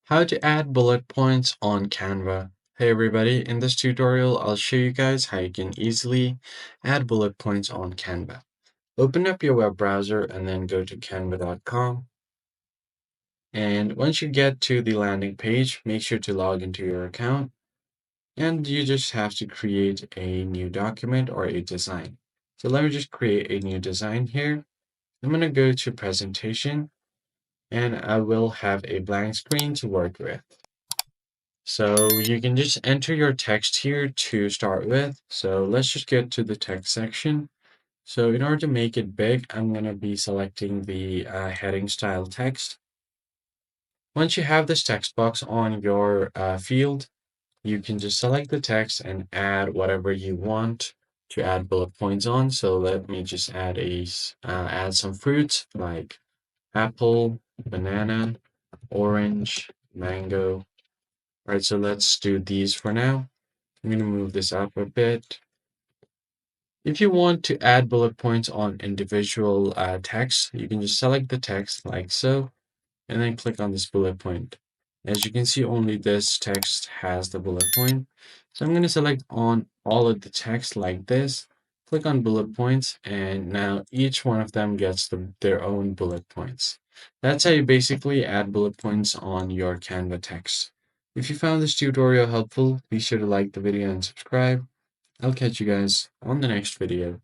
How to add bullet points on Canva. Hey everybody, in this tutorial I'll show you guys how you can easily add bullet points on Canva. Open up your web browser and then go to canva.com. And once you get to the landing page, make sure to log into your account and you just have to create a new document or a design. So let me just create a new design here. I'm going to go to presentation and I will have a blank screen to work with. So you can just enter your text here to start with. So let's just get to the text section. So in order to make it big, I'm going to be selecting the heading style text. Once you have this text box on your field, you can just select the text and add whatever you want to add bullet points on. So let me just add some fruits like apple, banana, orange, mango. All right, so let's do these for now. I'm going to move this up a bit. If you want to add bullet points on individual text, you can just select the text like so, and then click on this bullet point. As you can see, only this text has the bullet point. So I'm going to select on all of the text like this, click on bullet points, and now each one of them gets their own bullet points. That's how you basically add bullet points on your Canva text. If you found this tutorial helpful, be sure to like the video and subscribe. I'll catch you guys on the next video.